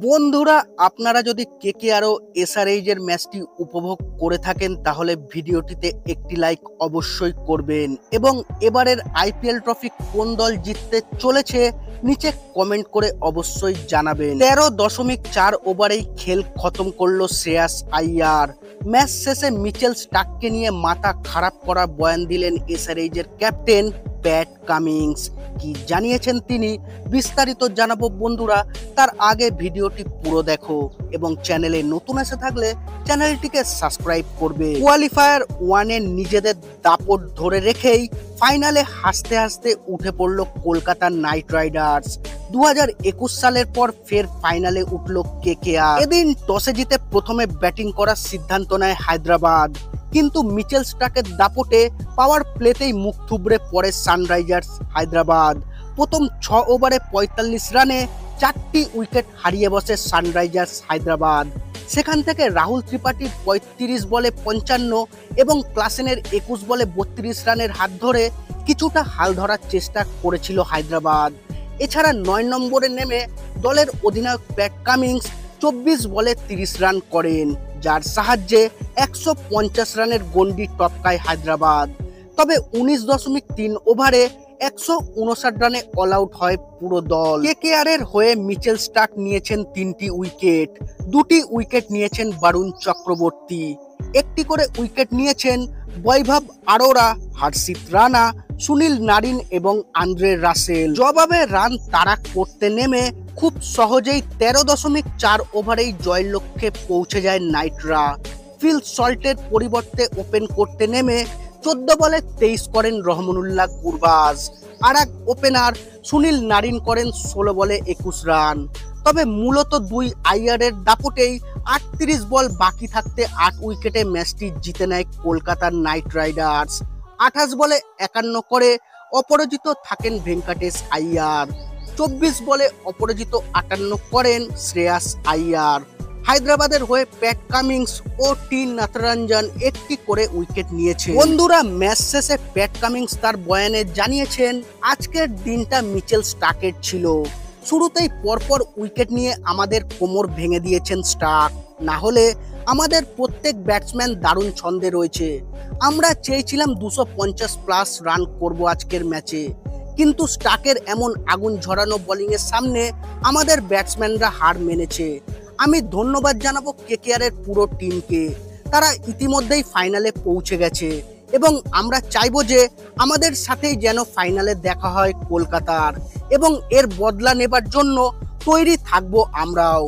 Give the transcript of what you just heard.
বন্ধুরা, আপনারা যদি কেকেআর ও এসআরএইচ এর ম্যাচটি উপভোগ করে থাকেন তাহলে ভিডিওটিতে একটি লাইক অবশ্যই করবেন এবং এবারের আইপিএল ট্রফি কোন দল জিততে চলেছে নিচে কমেন্ট করে অবশ্যই জানাবেন। 13.4 ওভারেই খেল খতম করলো শ্রেয়াস আইয়ার। ম্যাচ শেষে মিচেল স্টার্ককে নিয়ে মাথা খারাপ করা বয়ান দিলেন এসআরএইচ এর ক্যাপ্টেন প্যাট কামিন্স। কি জানিয়েছেন তিনি বিস্তারিত জানাবো বন্ধুরা, তার আগে ভিডিওটি পুরো দেখো এবং চ্যানেলে নতুন এসে থাকলে চ্যানেলটিকে সাবস্ক্রাইব করবে। কোয়ালিফায়ার ওয়ানে নিজেদের দাপট ধরে রেখেই ফাইনালে হাসতে হাসতে উঠে পড়লো কলকাতা নাইট রাইডার্স। 2021 সালের পর ফের ফাইনালে উঠলো কেকেআর। এদিন টসে জিতে প্রথমে ব্যাটিং করার সিদ্ধান্ত নেয় হায়দ্রাবাদ, কিন্তু মিচেল স্টার্কের দাপটে পাওয়ার প্লেতেই মুখ থুবড়ে পড়ে সানরাইজার্স হায়দ্রাবাদ। প্রথম 6 ওভারে 45 রানে 4টি উইকেট হারিয়ে বসে সানরাইজার্স হায়দ্রাবাদ। সেখান থেকে রাহুল ত্রিপাঠীর 35 বলে 55 এবং ক্লাসেনের 21 বলে 32 রানের হাত ধরে কিছুটা হাল ধরার চেষ্টা করেছিল হায়দ্রাবাদ। এছাড়া 9 নম্বরে নেমে দলের অধিনায়ক প্যাট কামিন্স 24 বলে 30 রান করেন, যার সাহায্যে 150 রানের গন্ডি টপকায় হায়দ্রাবাদ। তবে 19.3 ওভারে 159 রানে অল আউট হয় পুরো দল। কেকেআর এর হয়ে মিচেল স্টার্ক নিয়েছেন 3টি উইকেট, 2টি উইকেট নিয়েছেন বারুণ চক্রবর্তী, একটি করে উইকেট নিয়েছেন বৈভব আরোরা, হর্ষিত রানা, সুনীল নারিন এবং আন্দ্রে রাসেল। জবাবে রান তাড়া করতে নেমে খুব সহজেই 13.4 ওভারেই জয়ের লক্ষ্যে পৌঁছে যায় নাইটরা। ফিল সল্টের পরিবর্তে ওপেন করতে নেমে 14 বলে 23 করেন রহমানুল্লাহ গুরবাজ। আর এক ওপেনার সুনীল নারিন করেন 16 বলে 21 রান। তবে মূলত দুই আইয়ারের দাপটেই 38 বল বাকি থাকতে 8 উইকেটে ম্যাচটি জিতে নেয় কলকাতার নাইট রাইডার্স। 28 বলে 51 করে অপরাজিত থাকেন ভেঙ্কটেশ আইয়ার। 24 বলে অপরাজিত 58 করেন শ্রেয়াস আইয়ার। হায়দ্রাবাদের হয়ে প্যাট কামিন্স ও টি নাথরঞ্জন একটি করে উইকেট নিয়েছে। বন্ধুরা, ম্যাচ শেষে প্যাট কামিন্স তার বয়ানে জানিয়েছেন আজকের দিনটা মিচেল স্টার্কের ছিল। শুরুতেই পরপর উইকেট নিয়ে আমাদের কোমর ভেঙে দিয়েছেন স্টার্ক, না হলে আমাদের প্রত্যেক ব্যাটসম্যান দারুণ ছন্দে রয়েছে। আমরা চেয়েছিলাম 250+ রান করব আজকের ম্যাচে, কিন্তু স্টার্কের এমন আগুন ঝরানো বোলিংয়ের সামনে আমাদের ব্যাটসম্যানরা হার মেনেছে। আমি ধন্যবাদ জানাবো কেকেআর এর পুরো টিমকে, তারা ইতিমধ্যেই ফাইনালে পৌঁছে গেছে এবং আমরা চাইবো যে আমাদের সাথেই যেন ফাইনালে দেখা হয় কলকাতার, এবং এর বদলা নেবার জন্য তৈরি থাকবো আমরাও।